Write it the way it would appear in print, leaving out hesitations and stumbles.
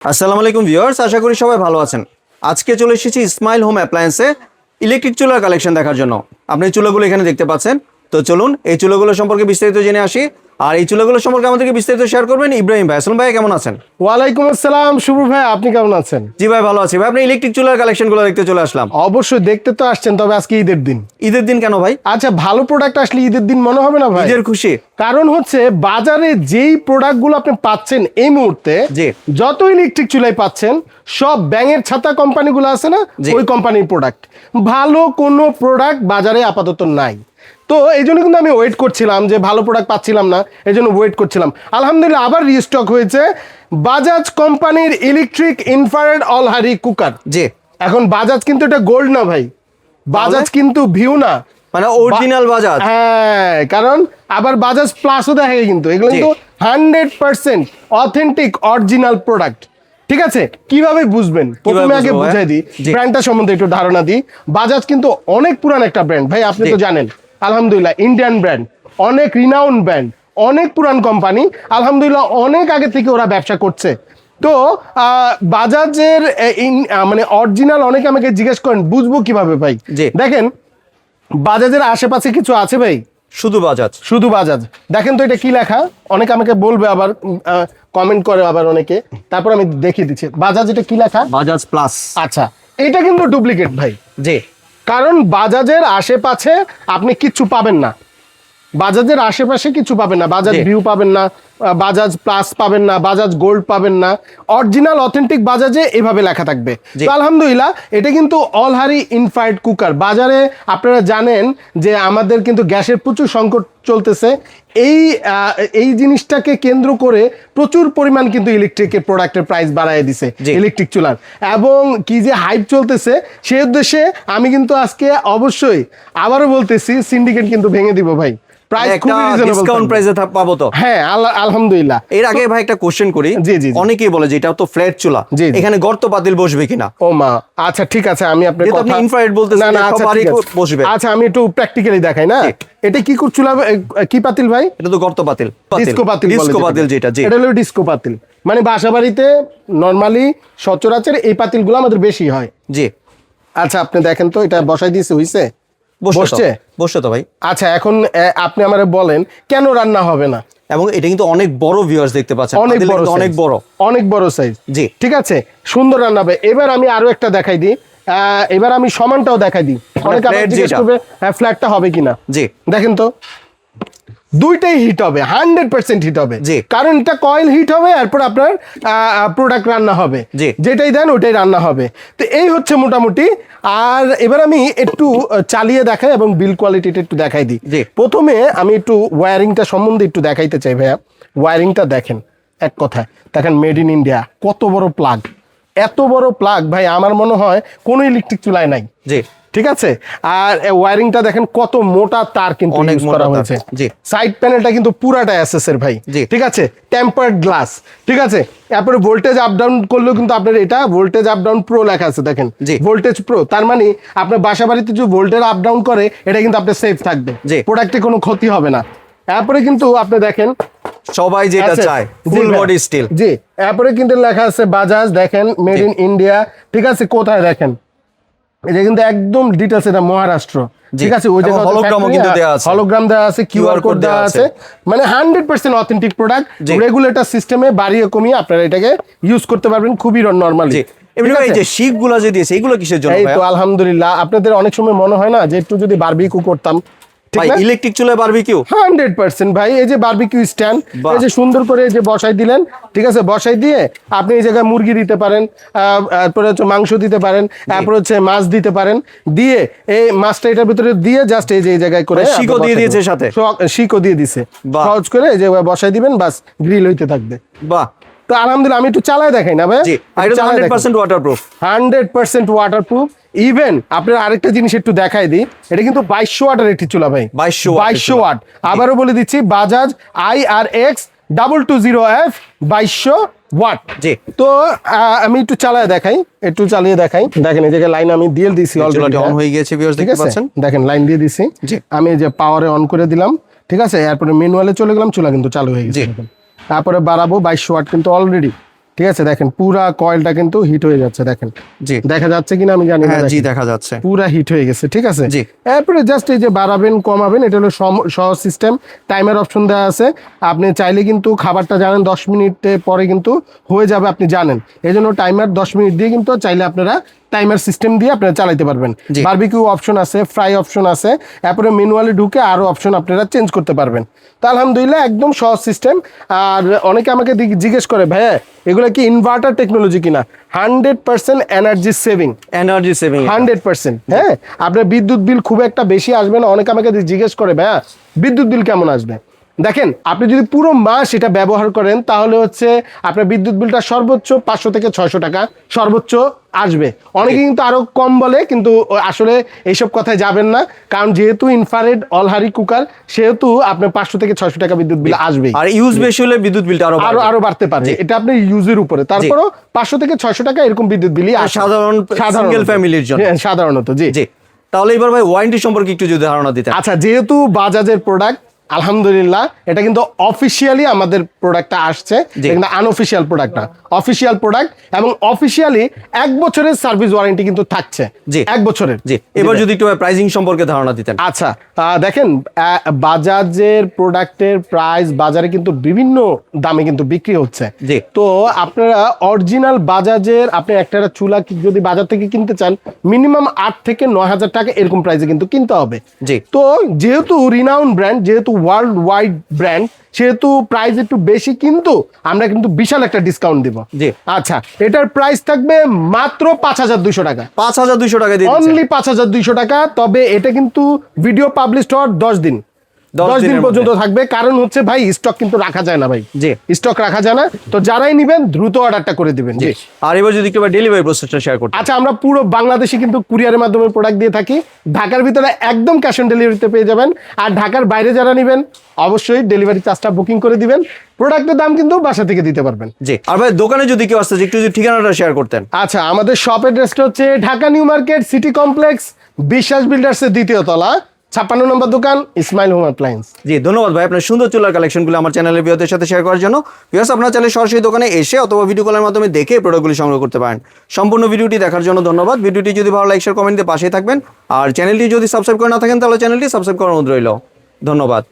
আসসালামু আলাইকুম ভিউয়ার্স, আশা করি সবাই ভালো আছেন। আজকে চলে এসেছি ইসমাইল হোম অ্যাপ্লায়েন্সে ইলেকট্রিক চুলার কালেকশন দেখার জন্য। আপনি চুলাগুলো এখানে দেখতে পাচ্ছেন। তো চলুন এই চুলাগুলো সম্পর্কে বিস্তারিত জেনে আসি। আর এই চুলাগুলো সম্পর্কে আমাদেরকে বিস্তারিত শেয়ার করবেন ইব্রাহিম ভাই। আসসালাম ভাই, কেমন আছেন? ওয়ালাইকুম আসসালাম শুভ ভাই, আপনি কেমন আছেন? জি ভাই, ভালো আছি ভাই। আপনি ইলেকট্রিক চুলার কালেকশনগুলো দেখতে চলে আসলাম। অবশ্যই দেখতে তো আসছেন, তবে আজকে ঈদের দিন। ঈদের দিন কেন ভাই? আচ্ছা, ভালো প্রোডাক্ট আসলে ঈদের দিন মনে হবে না ভাই? ঈদের খুশি। কারণ হচ্ছে বাজারে যেই প্রোডাক্টগুলো আপনি পাচ্ছেন এই মুহূর্তে, জি। যত ইলেকট্রিক চুলাই পাচ্ছেন সব ব্যাঙের ছাতা কোম্পানিগুলো আছে না, জি। ওই কোম্পানির প্রোডাক্ট। ভালো কোনো প্রোডাক্ট বাজারে আপাতত নাই। তো এই জন্য কিন্তু আমি ওয়েট করছিলাম যে ভালো প্রোডাক্ট পাচ্ছিলাম না, এই জন্য ওয়েট করছিলাম। আলহামদুলিল্লাহ আবার রিস্টক হয়েছে বাজাজ কোম্পানির ইলেকট্রিক ইনফ্রারেড অলহারি কুকার। জি। এখন বাজাজ কিন্তু এটা গোল্ড না ভাই, বাজাজ কিন্তু ভিউ না, মানে অরিজিনাল বাজাজ। হ্যাঁ, কারণ আবার বাজাজ প্লাসও দেখে, কিন্তু এগুলো জি। কিন্তু 100% অথেন্টিক অরিজিনাল প্রোডাক্ট। ঠিক আছে, কিভাবে বুঝবেন প্রথমে আগে বুঝবো, বুঝাই দিই, জি। ব্র্যান্ডটা সম্বন্ধে একটু ধারণা দিই। বাজাজ কিন্তু অনেক পুরান একটা ব্র্যান্ড ভাই, আপনি জি। তো জানেন। আলহামদুলিল্লাহ ইন্ডিয়ান ব্র্যান্ড, অনেক রিনাউন্ড ব্র্যান্ড, অনেক পুরান কোম্পানি। আলহামদুলিল্লাহ অনেক আগে থেকে ওরা ব্যবসা করছে। তো বাজাজের মানে অরিজিনাল অনেকে আমাকে জিজ্ঞেস করেন বুঝবো কিভাবে ভাই। জি। দেখেন, বাজাজের আশেপাশে কিছু আছে ভাই? শুধু বাজাজ। শুধু বাজাজ। দেখেন তো এটা কি লেখা, অনেকে আমাকে বলবে, আবার কমেন্ট করে আবার অনেকে, তারপর আমি দেখিয়ে দিচ্ছি বাজাজ এটা কি লেখা। বাজাজ প্লাস। আচ্ছা, এটা কিন্তু ডুপ্লিকেট ভাই। জি। কারণ বাজাজের আশেপাশে আপনি কিচ্ছু পাবেন না, বাজাজের আশেপাশে কিছু পাবেন না। বাজাজ জি। ভিউ পাবেন না, বাজাজ প্লাস পাবেন না, বাজাজ গোল্ড পাবেন না। অরিজিনাল অথেন্টিক বাজাজে এভাবে লেখা থাকবে। জি। তো আলহামদুলিল্লাহ এটা কিন্তু অলহারি ইনফ্রারেড কুকার। বাজারে আপনারা জানেন যে আমাদের কিন্তু গ্যাসের প্রচুর সংকট চলতেছে। এই জিনিসটাকে কেন্দ্র করে প্রচুর পরিমাণ কিন্তু ইলেকট্রিকের প্রোডাক্টের প্রাইস বাড়ায় দিছে জি। ইলেকট্রিক চুলার, এবং কি যে হাইপ চলতেছে সেই উদ্দেশ্যে আমি কিন্তু আজকে অবশ্যই আবারও বলতেছি, সিন্ডিকেট কিন্তু ভেঙে দিব ভাই। প্রাইস একটা খুবই রিজনেবল ডিসকাউন্ট প্রাইসে পাবো তো? হ্যাঁ, আলহামদুলিল্লাহ। এর আগে ভাই একটা কোশ্চেন করি। জি, জি, জি। অনেকেই বলে যে এটা তো ফ্ল্যাট চুলা, জি, জি। এখানে গর্ত পাতিল বসবে কিনা? ও মা, আচ্ছা ঠিক আছে, আমি আপনার যেহেতু কথা আপনি ইনফ্রারেড বলতেছেন, না না, যে আচ্ছা সবারই ঠিক আছে। বসবে। আচ্ছা, আমি একটু প্র্যাকটিক্যালি দেখাই না। জি। এটা কি চুলা, কি পাতিল ভাই? এটা তো গর্ত পাতিল। ডিস্কো পাতিল বলে ডিস্কো পাতিল যেটা। জি। এটা হলো ডিস্কো পাতিল। মানে বাসা বাড়িতে নরমালি সচরাচর এই পাতিলগুলো আমাদের বেশি হয়। জি। আচ্ছা, আপনি দেখেন তো এটা বসাই দিয়েছে, হইছে? বসছে বসছে তো ভাই। আচ্ছা, এখন আপনি আমারে বলেন কেন রান্না হবে না? এবং এটা কিন্তু অনেক বড় ভিউয়ার্স দেখতে পাচ্ছেন, অনেক বড়, অনেক বড়, অনেক বড় সাইজ। জি। ঠিক আছে, সুন্দর রান্না হবে। এবার আমি আরো একটা দেখাই দিই, এবার আমি সমানটাও দেখাই দিই। অনেকে আবার flat জিজ্ঞেস যেটা। করবে হ্যাঁ ফ্ল্যাটটা হবে কিনা। জি। দেখেন তো, দুইটাই হিট হবে, 100% হিট হবে। জি। কারণ এটা কয়েল হিট হবে, এরপর আপনার প্রোডাক্ট রান্না হবে। জি। যেটাই দেন ওইটাই রান্না হবে। তো এই হচ্ছে মোটামুটি। আর এবার আমি একটু চালিয়ে দেখাই এবং বিল কোয়ালিটিটা একটু দেখাই দিই। জি। প্রথমে আমি একটু ওয়্যারিংটা সম্বন্ধে একটু দেখাইতে চাই ভাইয়া। ওয়্যারিংটা দেখেন, এক কথায় দেখেন, মেড ইন ইন্ডিয়া। কত বড় প্লাগ, এত বড় প্লাগ ভাই আমার মনে হয় কোনো ইলেকট্রিক চুলায় নাই। জি। ঠিক আছে, আর ওয়্যারিংটা দেখেন কত মোটা তার কিন্তু অনেক ইউজ মোটা করা তার। হয়েছে। জি। সাইড প্যানেলটা কিন্তু পুরাটা এসএস এর ভাই। জি। ঠিক আছে, টেম্পারড গ্লাস। ঠিক আছে, তারপরে ভোল্টেজ আপ ডাউন করলেও কিন্তু আপনার এটা ভোল্টেজ আপ ডাউন প্রো লেখা আছে, দেখেন। জি। ভোল্টেজ প্রো, তার মানে আপনার বাসা বাড়িতে যদি ভোল্টেজ আপ ডাউন করে এটা কিন্তু আপনার সেফ থাকবে, জি। প্রোডাক্টে কোনো ক্ষতি হবে না। তারপরে কিন্তু আপনি দেখেন সবাই যেটা আছে। চায়, জি ফুল ভাই। Body still. জি, তারপরে কিন্তু লেখা আছে বাজাজ, দেখেন মেড জি। In India. ঠিক আছে, কোথায় দেখেন, এটা কিন্তু একদম ডিটেলস, এটা মহারাষ্ট্র। জি। ঠিক আছে, ওই এবং জায়গায় hologram ও কিন্তু দেয়া আছে। হলোগ্রাম দেওয়া আছে, কিউআর কোড দেয়া দেওয়া আছে। মানে 100% অথেন্টিক প্রোডাক্ট। জি। রেগুলেটর সিস্টেমে বাড়িয়ে কমিয়ে আপনারা এটাকে ইউজ করতে পারবেন খুবই নরমালি। জি। এমনি ভাই, এই যে শিক গুলা যে দিয়েছে এগুলো কিসের জন্য এই ভাই? তো আলহামদুলিল্লাহ, আপনাদের অনেক সময় মনে হয় না যে একটু যদি বারবিকিউ করতাম, ঠিক ভাই না? ইলেকট্রিক চুলায় বারবিকিউ 100% ভাই। এই যে বারবিকিউ স্ট্যান্ড, বাহ। এই যে সুন্দর করে যে বসাই দিলেন। ঠিক আছে, বসাই দিয়ে আপনি এই জায়গায় মুরগি দিতে পারেন, তারপরে হচ্ছে মাংস দিতে পারেন, তারপরে হচ্ছে মাছ দিতে পারেন। দিয়ে এই মাছটা এটার ভিতরে দিয়ে জাস্ট এই যে এই জায়গায় করে মানে শিকও আপনি দিয়ে বসাই দিয়েছে দিবেন। সাথে? শিকও দিয়ে দিছে। বাহ। সহজ করে এই যে বসাই দিবেন, বাস গ্রিল হইতে থাকবে। বাহ। তো আলহামদুলিল্লাহ, আমি একটু চালায় দেখাই না ভাই? জি। আর এটা 100% ওয়াটারপ্রুফ। 100% ওয়াটারপ্রুফ। ইভেন আপনার আরেকটা জিনিস একটু দেখাই দিই, এটা কিন্তু 2200 ওয়াটের একটি চুলা ভাই। 2200 ওয়াট। আবারও বলে দিচ্ছি, বাজাজ IRX 220F 2200 ওয়াট। জি। তো আমি একটু চালায় দেখাই, একটু চালিয়ে দেখাই। দেখেন এই জায়গায় লাইন আমি দিয়ে দিছি চুলাটি অলরেডি। অন হয়ে গিয়েছে ভিউয়ার্স, ঠিক দেখতে আছে, পাচ্ছেন। দেখেন লাইন দিয়ে দিছি। জি। আমি এই যে পাওয়ারে অন করে দিলাম। ঠিক আছে, এরপরে ম্যানুয়ালে চলে গেলাম, চুলা কিন্তু চালু হয়ে গেছে। জি। দেখেন। তারপরে বাড়াবো 2200 ওয়াট কিন্তু অলরেডি ঠিক আছে, দেখেন পুরা কয়েলটা কিন্তু হিট হয়ে যাচ্ছে, দেখেন জি দেখা যাচ্ছে কিনা আমি জানি না, হ্যাঁ জি দেখেন। দেখা যাচ্ছে। পুরা হিট হয়ে গেছে, ঠিক আছে। জি। এরপরে জাস্ট এই যে বাড়াবেন কমাবেন, এটা হলো সহজ সিস্টেম। টাইমার অপশন দেওয়া আছে, আপনি চাইলে কিন্তু খাবারটা জানেন 10 মিনিটে পরে কিন্তু হয়ে যাবে, আপনি জানেন। এই জন্য টাইমার 10 মিনিট দিয়ে কিন্তু চাইলে আপনারা টাইমার সিস্টেম দিয়ে আপনারা চালাতে পারবেন। জি। বারবিকিউ অপশন আছে, ফ্রাই অপশন আছে, এরপরে ম্যানুয়ালি ঢুকে আরো অপশন আপনারা চেঞ্জ করতে পারবেন। তো আলহামদুলিল্লাহ একদম সহজ সিস্টেম। আর অনেকে আমাকে জিজ্ঞেস করে ভাইয়া এগুলো কি ইনভার্টার টেকনোলজি কিনা, 100% এনার্জি সেভিং, এনার্জি সেভিং 100%। হ্যাঁ, আপনার বিদ্যুৎ বিল খুব একটা বেশি আসবে না। অনেকে আমাকে জিজ্ঞেস করে ভাইয়া বিদ্যুৎ বিল কেমন আসবে। দেখেন আপনি যদি পুরো মাস এটা ব্যবহার করেন তাহলে হচ্ছে আপনার বিদ্যুৎ বিলটা সর্বোচ্চ 500 থেকে 600 টাকা সর্বোচ্চ আসবে। অনেকে কিন্তু আরো কম বলে, কিন্তু আসলে এইসব কথায় যাবেন না, কারণ যেহেতু ইনফ্রারেড অলহারি কুকার সেহেতু আপনার 500 থেকে 600 টাকা বিদ্যুৎ বিল আসবে। আর ইউজ বেশি হলে বিদ্যুৎ বিলটা আরো আরো আরো বাড়তে পারে, এটা আপনার ইউজের উপরে। তারপরও 500 থেকে 600 টাকা এরকম বিদ্যুৎ বিলই আসে সাধারণ সিঙ্গেল ফ্যামিলির জন্য। হ্যাঁ, সাধারণত। জি জি, তাহলে এবার ভাই ওয়ারেন্টি সম্পর্কে একটু যদি ধারণা দিতেন। আচ্ছা, যেহেতু বাজাজের প্রোডাক্ট আলহামদুলিল্লাহ এটা কিন্তু অফিসিয়ালি আমাদের প্রোডাক্টটা আসছে, জি। কিন্তু আনঅফিসিয়াল প্রোডাক্ট না, অফিসিয়াল প্রোডাক্ট। এবং অফিসিয়ালি 1 বছরের সার্ভিস ওয়ারেন্টি কিন্তু থাকছে, জি। 1 বছরের। জি, এবার যদি একটু প্রাইসিং সম্পর্কে ধারণা দিতেন। আচ্ছা, দেখেন বাজাজের প্রোডাক্টের প্রাইস বাজারে কিন্তু বিভিন্ন দামে কিন্তু বিক্রি হচ্ছে। জি। তো আপনারা অরিজিনাল বাজাজের আপনি একটা চুলা যদি বাজার থেকে কিনতে চান মিনিমাম 8 থেকে 9,000 টাকা এরকম প্রাইসে কিন্তু কিনতে হবে। জি। তো যেহেতু রিনাউন ব্র্যান্ড, যেহেতু ওয়ার্ল্ড ওয়াইড ব্র্যান্ড, সেহেতু প্রাইস একটু বেশি, কিন্তু আমরা কিন্তু বিশাল একটা ডিসকাউন্ট দিব। জি। আচ্ছা, এটার প্রাইস থাকবে মাত্র 5,200 টাকা, 5,200 টাকা দিয়ে দিচ্ছেন। অনলি 5,200 টাকা। তবে এটা কিন্তু ভিডিও পাবলিশ হওয়ার 10 দিন, 10 দিন দিনের পর্যন্ত থাকবে। কারণ হচ্ছে ভাই স্টক কিন্তু রাখা যায় না ভাই, জি। স্টক রাখা যায় না। তো যারাই নিবেন দ্রুত অর্ডারটা করে দিবেন। জি। আর এবার যদি একটু ডেলিভারি প্রসেসটা শেয়ার করতেন। আচ্ছা, আমরা পুরো বাংলাদেশে কিন্তু কুরিয়ারের মাধ্যমে প্রোডাক্ট দিয়ে থাকি। ঢাকার ভিতরে একদম ক্যাশ অন ডেলিভারিতে পেয়ে যাবেন। আর ঢাকার বাইরে যারা নেবেন অবশ্যই ডেলিভারি চার্জটা বুকিং করে দিবেন। প্রোডাক্টের দাম কিন্তু বাসা থেকে দিতে পারবেন। জি। আর ভাই দোকানে যদি কেউ আসতে একটু যদি ঠিকানাটা শেয়ার করতেন। আচ্ছা, আমাদের শপ অ্যাড্রেসটা হচ্ছে Dhaka new market city complex, বিশ্বাস বিল্ডার্সের 2য় তলা, 56 নম্বর দোকান, ইসমাইল হোম অ্যাপ্লায়েন্স। জি, ধন্যবাদ ভাই আপনার সুন্দর চুলার কালেকশনগুলো আমার চ্যানেলের ভিউয়ারদের সাথে শেয়ার করার জন্য। ভিউয়ার্স, আপনারা চাইলে সরাসরি দোকানে এসে অথবা ভিডিও কলের মাধ্যমে দেখে প্রোডাক্টগুলি সংগ্রহ করতে পারেন। সম্পূর্ণ ভিডিওটি দেখার জন্য ধন্যবাদ। ভিডিওটি যদি ভালো লাইক শেয়ার কমেন্ট দিয়ে পাশেই থাকবেন। আর চ্যানেলটি যদি সাবস্ক্রাইব করে না থাকেন তাহলে চ্যানেলটি সাবস্ক্রাইব করার অনুরোধ রইল। ধন্যবাদ।